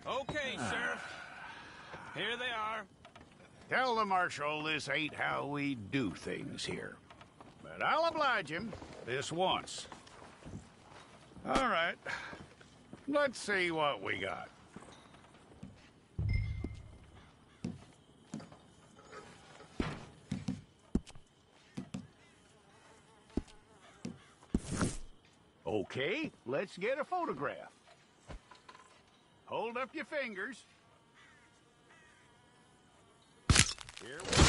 Okay, Sheriff. Here they are. Tell the Marshal this ain't how we do things here. But I'll oblige him this once. All right. Let's see what we got. Okay, let's get a photograph. Hold up your fingers. Here we go.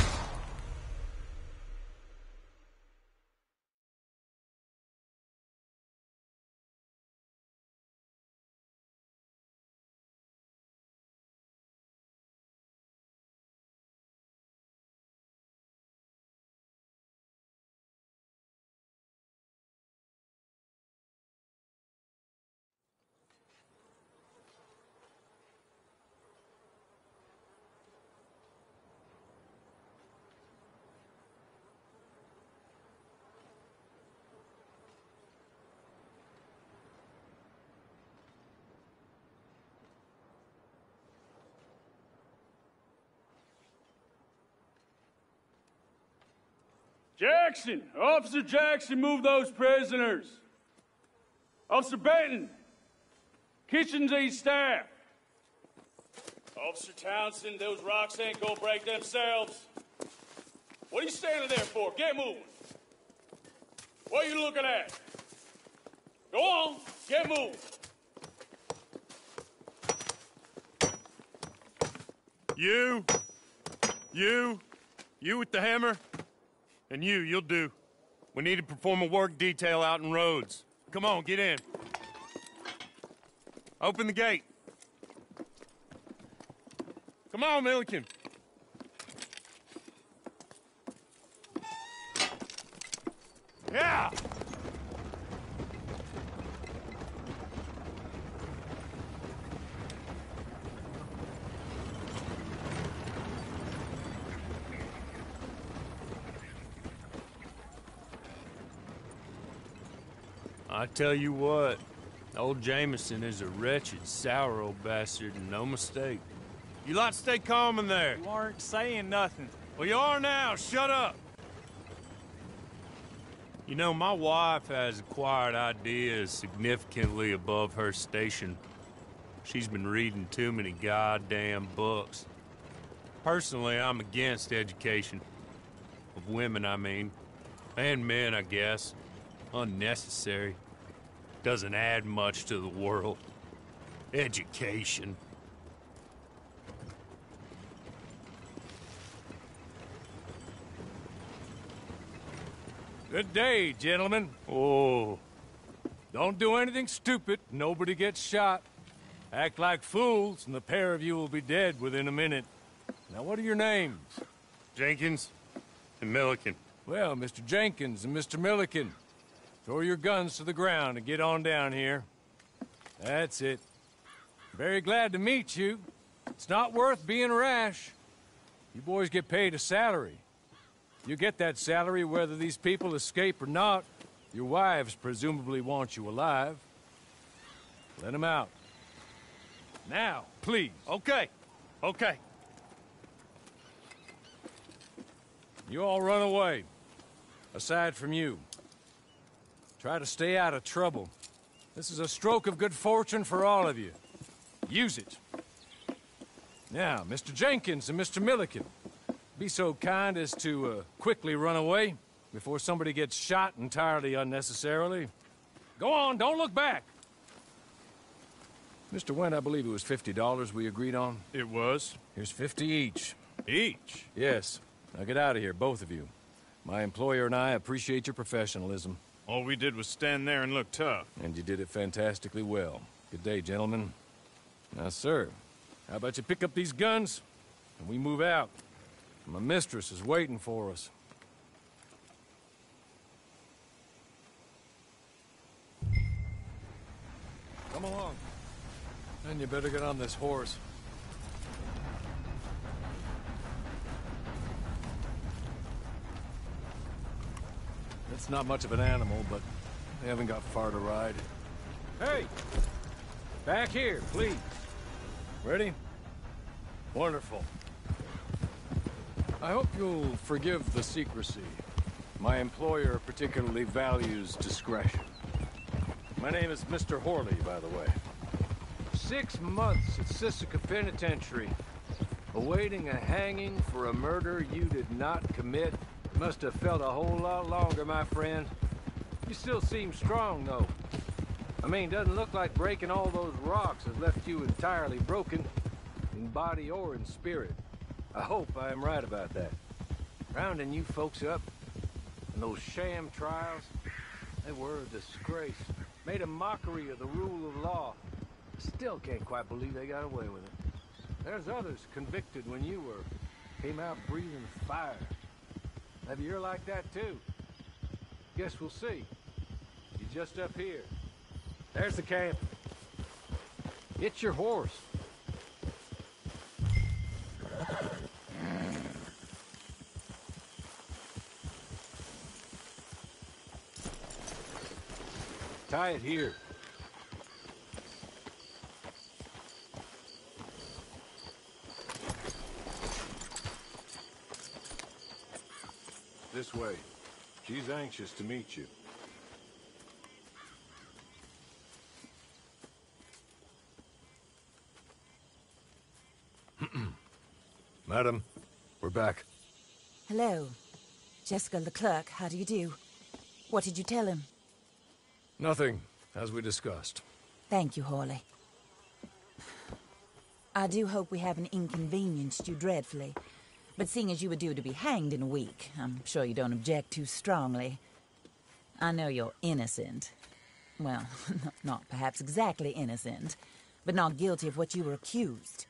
Jackson! Officer Jackson, move those prisoners! Officer Benton! Kitchens aid staff! Officer Townsend, those rocks ain't gonna break themselves. What are you standing there for? Get moving! What are you looking at? Go on, get moving! You with the hammer? And you'll do. We need to perform a work detail out in Rhodes. Come on, get in. Open the gate. Come on, Milliken. Yeah! I tell you what, old Jameson is a wretched, sour old bastard, and no mistake. You lot stay calm in there. You aren't saying nothing. Well, you are now. Shut up. You know, my wife has acquired ideas significantly above her station. She's been reading too many goddamn books. Personally, I'm against education. Of women, I mean. And men, I guess. Unnecessary. Doesn't add much to the world. Education. Good day, gentlemen. Oh. Don't do anything stupid. Nobody gets shot. Act like fools, and the pair of you will be dead within a minute. Now, what are your names? Jenkins and Milliken. Well, Mr. Jenkins and Mr. Milliken, throw your guns to the ground and get on down here. That's it. Very glad to meet you. It's not worth being rash. You boys get paid a salary. You get that salary whether these people escape or not. Your wives presumably want you alive. Let them out. Now, please. Okay. Okay. You all run away. Aside from you. Try to stay out of trouble. This is a stroke of good fortune for all of you. Use it. Now, Mr. Jenkins and Mr. Milliken, be so kind as to quickly run away before somebody gets shot entirely unnecessarily. Go on, don't look back. Mr. Wendt, I believe it was $50 we agreed on. It was. Here's 50 each. Each? Yes. Now get out of here, both of you. My employer and I appreciate your professionalism. All we did was stand there and look tough. And you did it fantastically well. Good day, gentlemen. Now, sir, how about you pick up these guns and we move out? My mistress is waiting for us. Come along. And you better get on this horse. It's not much of an animal, but they haven't got far to ride. Hey! Back here, please. Ready? Wonderful. I hope you'll forgive the secrecy. My employer particularly values discretion. My name is Mr. Horley, by the way. 6 months at Sisika Penitentiary, awaiting a hanging for a murder you did not commit. Must have felt a whole lot longer, my friend. You still seem strong, though. I mean, doesn't look like breaking all those rocks has left you entirely broken, in body or in spirit. I hope I am right about that. Rounding you folks up, and those sham trials, they were a disgrace. Made a mockery of the rule of law. Still can't quite believe they got away with it. There's others convicted when you were. Came out breathing fire. Maybe you're like that too. Guess we'll see. You're just up here. There's the camp. Get your horse. Tie it here. This way. She's anxious to meet you. Madam, we're back. Hello. Jessica Leclerc, how do you do? What did you tell him? Nothing, as we discussed. Thank you, Horley. I do hope we haven't inconvenienced you dreadfully. But seeing as you were due to be hanged in a week, I'm sure you don't object too strongly. I know you're innocent. Well, not perhaps exactly innocent, but not guilty of what you were accused.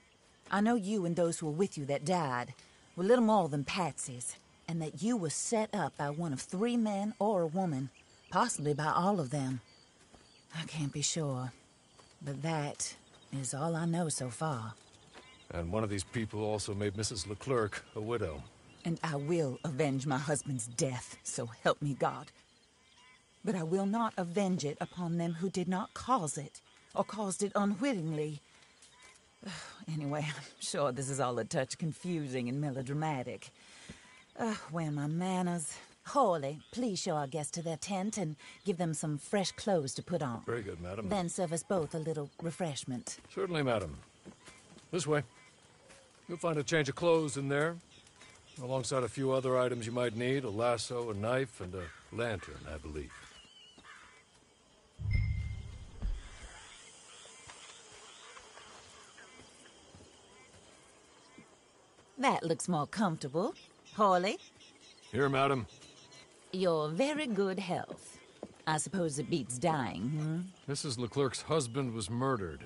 I know you and those who were with you that died were little more than patsies, and that you were set up by one of 3 men or a woman, possibly by all of them. I can't be sure, but that is all I know so far. And one of these people also made Mrs. Leclerc a widow. And I will avenge my husband's death, so help me God. But I will not avenge it upon them who did not cause it, or caused it unwittingly. Anyway, I'm sure this is all a touch confusing and melodramatic. Where are my manners? Horley, please show our guests to their tent and give them some fresh clothes to put on. Very good, madam. Then serve us both a little refreshment. Certainly, madam. This way. You'll find a change of clothes in there, alongside a few other items you might need, a lasso, a knife, and a lantern, I believe. That looks more comfortable. Horley? Here, madam. Your very good health. I suppose it beats dying, Mrs. Leclerc's husband was murdered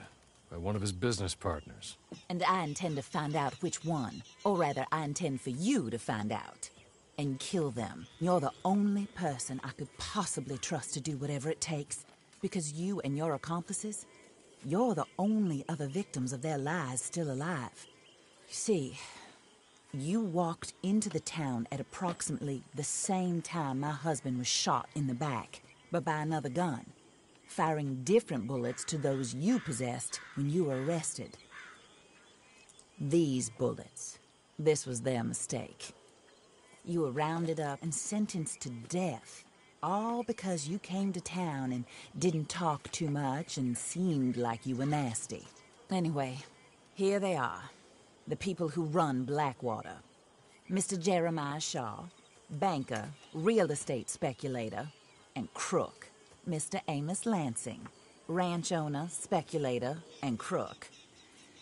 by one of his business partners. And I intend to find out which one. Or rather, I intend for you to find out. And kill them. You're the only person I could possibly trust to do whatever it takes. Because you and your accomplices, you're the only other victims of their lies still alive. You see, you walked into the town at approximately the same time my husband was shot in the back, but by another gun, firing different bullets to those you possessed when you were arrested. These bullets, this was their mistake. You were rounded up and sentenced to death, all because you came to town and didn't talk too much and seemed like you were nasty. Anyway, here they are. The people who run Blackwater. Mr. Jeremiah Shaw, banker, real estate speculator, and crook. Mr. Amos Lansing, ranch owner, speculator, and crook.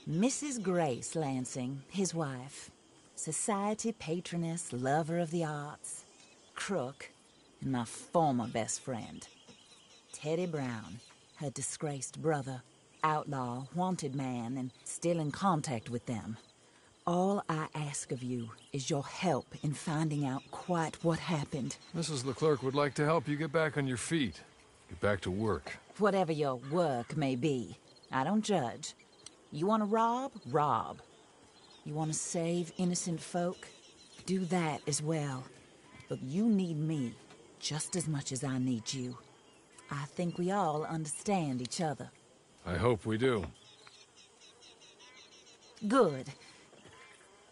Mrs. Grace Lansing, his wife, society patroness, lover of the arts, crook, and my former best friend. Teddy Brown, her disgraced brother, outlaw, wanted man, and still in contact with them. All I ask of you is your help in finding out quite what happened. Mrs. Leclerc would like to help you get back on your feet. Get back to work. Whatever your work may be, I don't judge. You want to rob? Rob. You want to save innocent folk? Do that as well. But you need me just as much as I need you. I think we all understand each other. I hope we do. Good.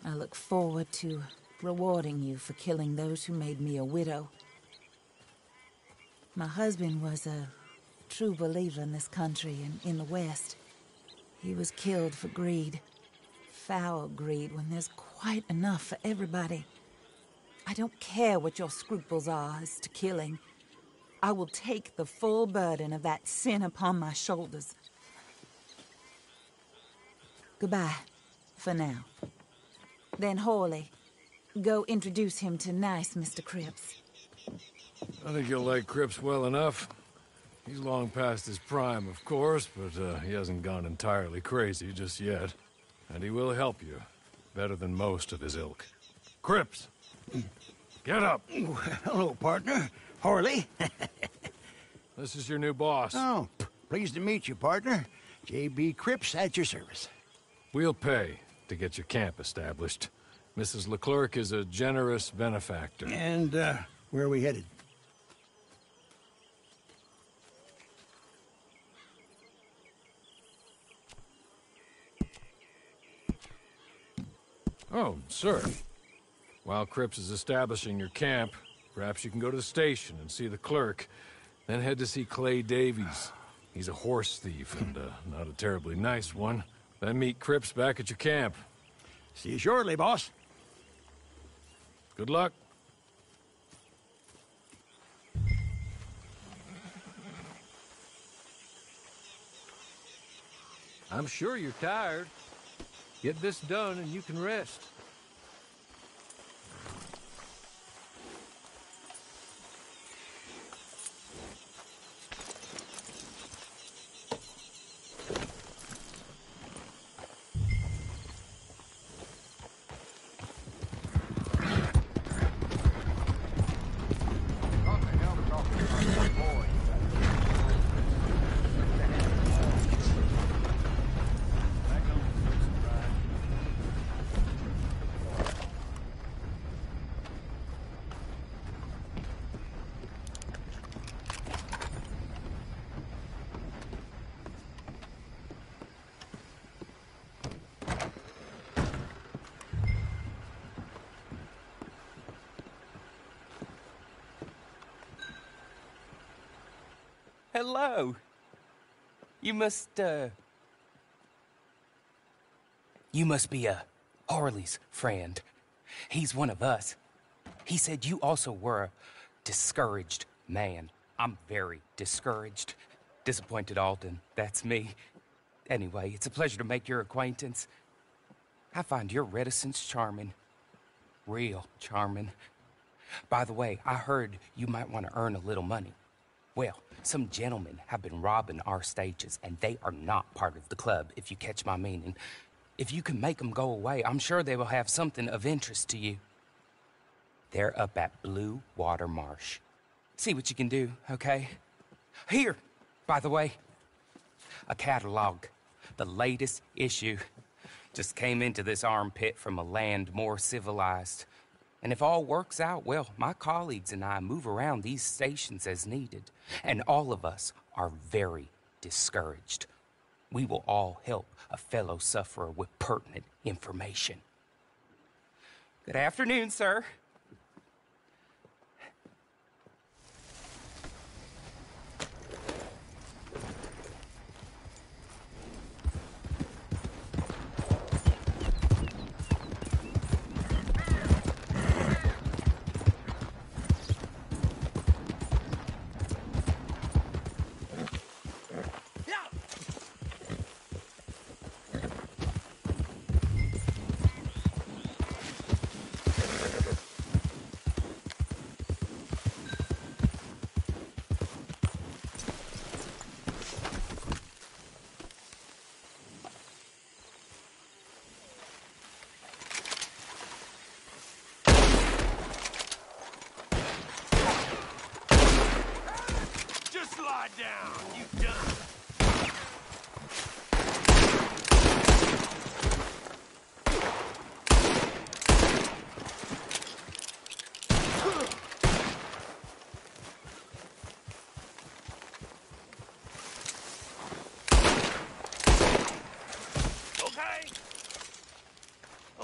I look forward to rewarding you for killing those who made me a widow. My husband was a true believer in this country and in the West. He was killed for greed. Foul greed when there's quite enough for everybody. I don't care what your scruples are as to killing. I will take the full burden of that sin upon my shoulders. Goodbye, for now. Then Hawley, go introduce him to nice Mr. Cripps. I think you'll like Cripps well enough. He's long past his prime, of course, but he hasn't gone entirely crazy just yet. And he will help you, better than most of his ilk. Cripps! Get up! Hello, partner. Harley. This is your new boss. Oh, pleased to meet you, partner. J.B. Cripps at your service. We'll pay to get your camp established. Mrs. Leclerc is a generous benefactor. And, where are we headed? Oh, sir. While Cripps is establishing your camp, perhaps you can go to the station and see the clerk, then head to see Clay Davies. He's a horse thief, and not a terribly nice one. Then meet Cripps back at your camp. See you shortly, boss. Good luck. I'm sure you're tired. Get this done and you can rest. Hello. You must be Harley's friend. He's one of us. He said you also were a discouraged man. I'm very discouraged. Disappointed Alden, that's me. Anyway, it's a pleasure to make your acquaintance. I find your reticence charming. Real charming. By the way, I heard you might want to earn a little money. Well, some gentlemen have been robbing our stages, and they are not part of the club, if you catch my meaning. If you can make them go away, I'm sure they will have something of interest to you. They're up at Blue Water Marsh. See what you can do, okay? Here, by the way, a catalog. The latest issue. Just came into this armpit from a land more civilized. And if all works out, well, my colleagues and I move around these stations as needed. And all of us are very discouraged. We will all help a fellow sufferer with pertinent information. Good afternoon, sir.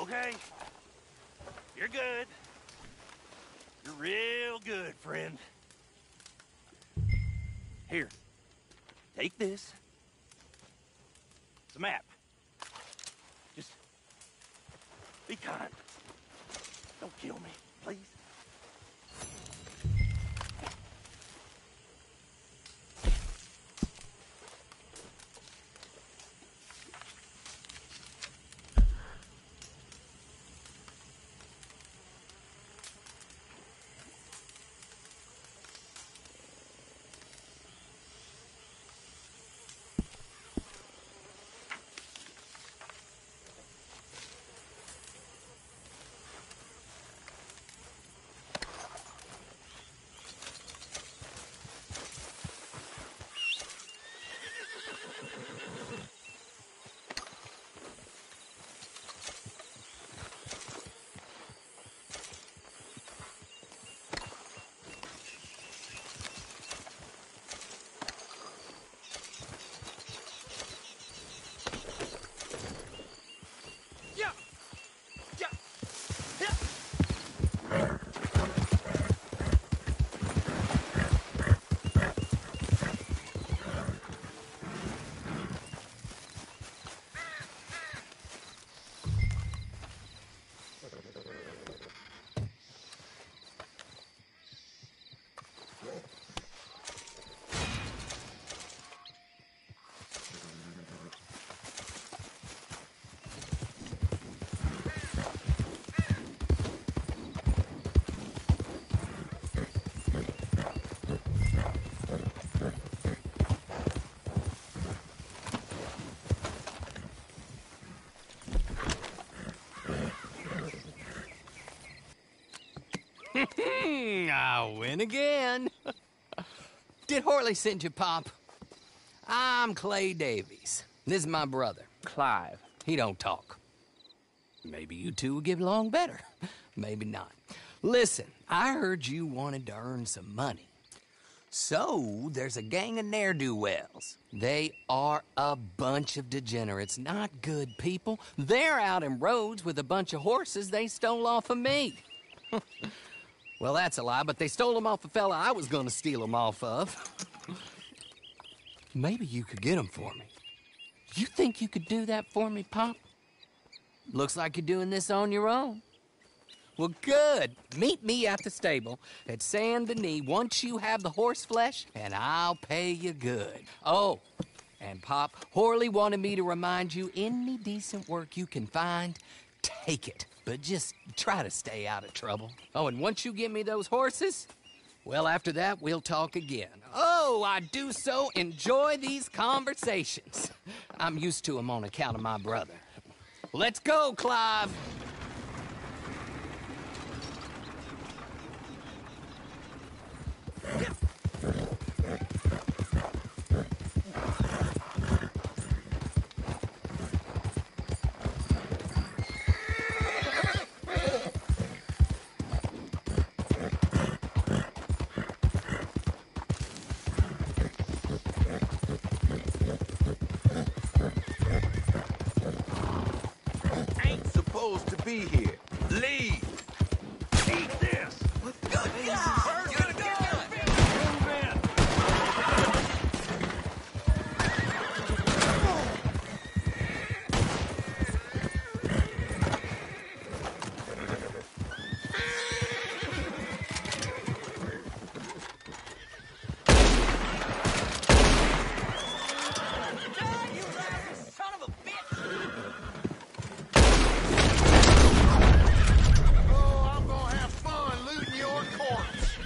Okay? You're good. You're real good, friend. Here. Take this. It's a map. Just be kind. Don't kill me, please. I win again. Did Horley send you, Pop? I'm Clay Davies. This is my brother, Clive. He don't talk. Maybe you two will get along better. Maybe not. Listen, I heard you wanted to earn some money. So, there's a gang of ne'er-do-wells. They are a bunch of degenerates, not good people. They're out in roads with a bunch of horses they stole off of me. Well, that's a lie, but they stole them off a fella I was gonna steal them off of. Maybe you could get them for me. You think you could do that for me, Pop? Looks like you're doing this on your own. Well, good. Meet me at the stable at Saint Denis once you have the horse flesh, and I'll pay you good. Oh, and Pop, Horley wanted me to remind you, any decent work you can find, take it. But just try to stay out of trouble. Oh, and once you give me those horses, well, after that, we'll talk again. Oh, I do so enjoy these conversations. I'm used to them on account of my brother. Let's go, Clive. Supposed to be here. Leave. Eat this. Good God! Good God! Move in. God, you lousy son of a bitch! Oh, I'm gonna have fun looting your corpse.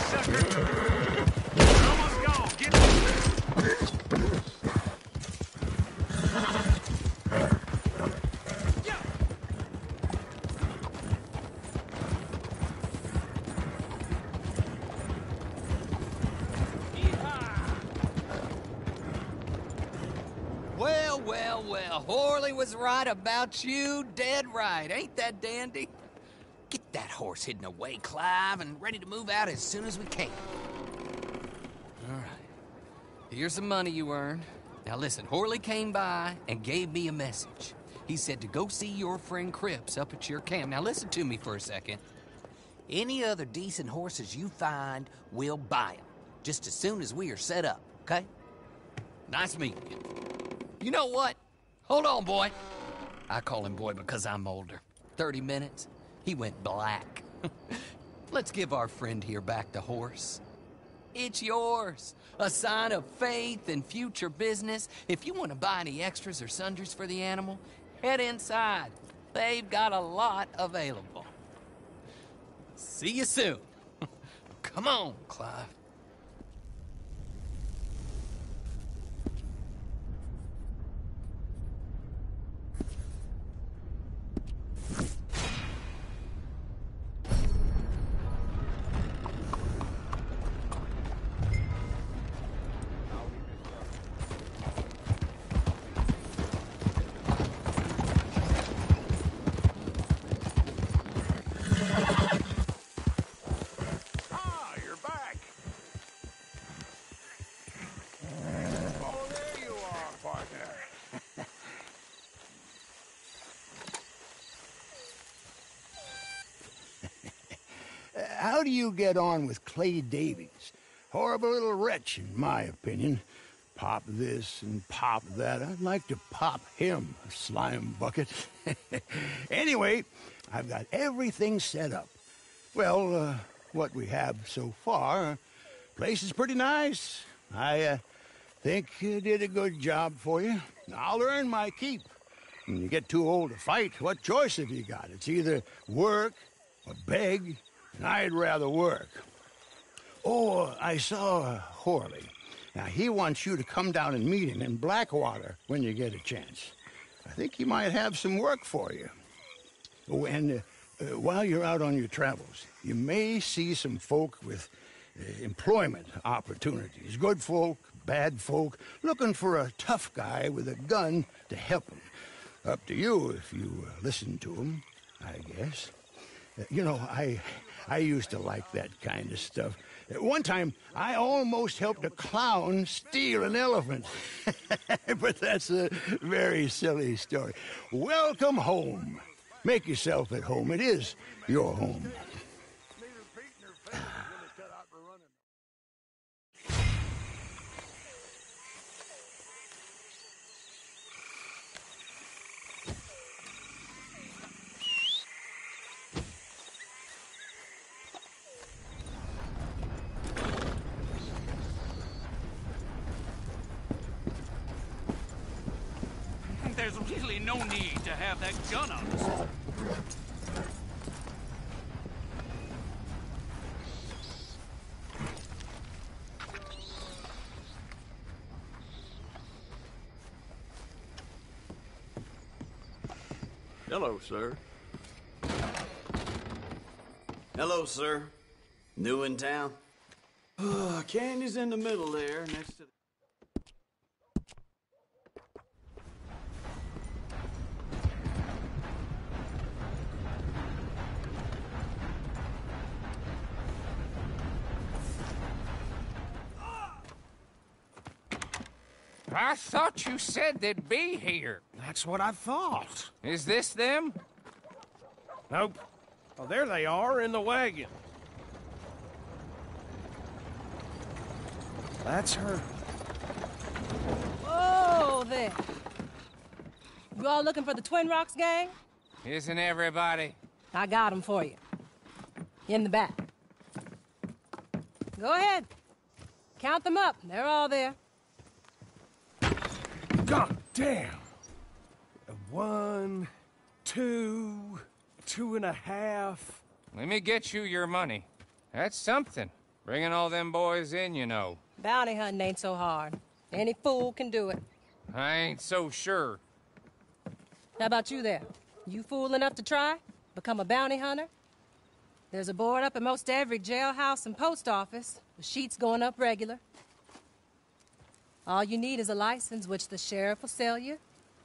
sucker. You're almost gone. Get Well, well, well. Horley was right about you. Dead right. Ain't that dandy? Get that horse hidden away, Clive, and ready to move out as soon as we can. All right. Here's the money you earned. Now listen, Horley came by and gave me a message. He said to go see your friend Cripps up at your camp. Now listen to me for a second. Any other decent horses you find, we'll buy them. Just as soon as we are set up, okay? Nice meeting you. You know what? Hold on, boy. I call him boy because I'm older. 30 minutes, he went black. Let's give our friend here back the horse. It's yours. A sign of faith and future business. If you want to buy any extras or sundries for the animal, head inside. They've got a lot available. See you soon. Come on, Clive. How do you get on with Clay Davies? Horrible little wretch, in my opinion. Pop this and pop that. I'd like to pop him, a slime bucket. Anyway, I've got everything set up. Well, what we have so far, place is pretty nice. I think you did a good job for you. I'll earn my keep. When you get too old to fight, what choice have you got? It's either work or beg. And I'd rather work. Oh, I saw Horley. Now, he wants you to come down and meet him in Blackwater when you get a chance. I think he might have some work for you. Oh, and while you're out on your travels, you may see some folk with employment opportunities. Good folk, bad folk, looking for a tough guy with a gun to help them. Up to you if you listen to him, I guess. You know, I used to like that kind of stuff. One time, I almost helped a clown steal an elephant. But that's a very silly story. Welcome home. Make yourself at home. It is your home. There's really no need to have that gun on us. Hello, sir. Hello, sir. New in town? Candy's in the middle there, next to the... I thought you said they'd be here. That's what I thought. Is this them? Nope. Well, there they are in the wagon. That's her. Whoa there. You all looking for the Twin Rocks gang? Isn't everybody? I got them for you. In the back. Go ahead. Count them up. They're all there. God damn. 1, 2, 2.5. Let me get you your money. That's something. Bringing all them boys in, you know. Bounty hunting ain't so hard. Any fool can do it. I ain't so sure. How about you there? You fool enough to try? Become a bounty hunter? There's a board up at most every jailhouse and post office, with sheets going up regular. All you need is a license, which the sheriff will sell you.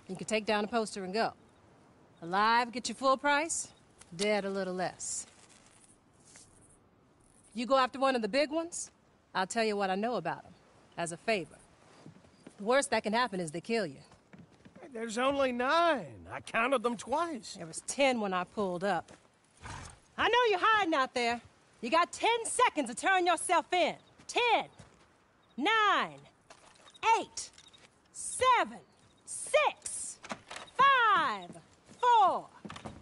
You can take down a poster and go. Alive, get your full price. Dead, a little less. You go after one of the big ones, I'll tell you what I know about them, as a favor. The worst that can happen is they kill you. There's only 9. I counted them twice. There was 10 when I pulled up. I know you're hiding out there. You got 10 seconds to turn yourself in. 10, 9, 8, 7, 6, 5, 4,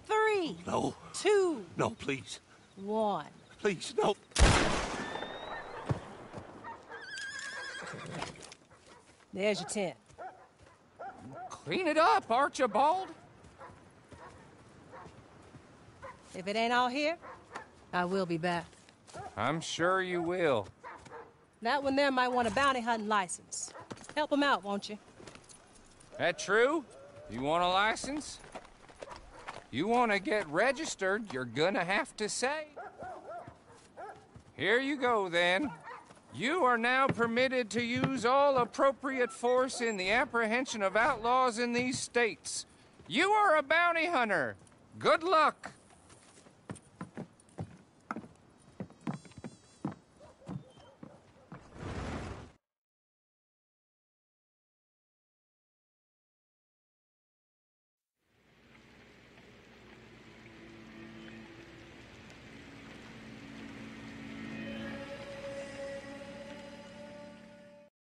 3, No. 2, No, please. 1. Please, no. There's your 10. Clean it up, Archibald. If it ain't all here, I will be back. I'm sure you will. That one there might want a bounty hunting license. Help him out, won't you? That true? You want a license? You want to get registered, you're gonna have to say. Here you go, then. You are now permitted to use all appropriate force in the apprehension of outlaws in these states. You are a bounty hunter. Good luck.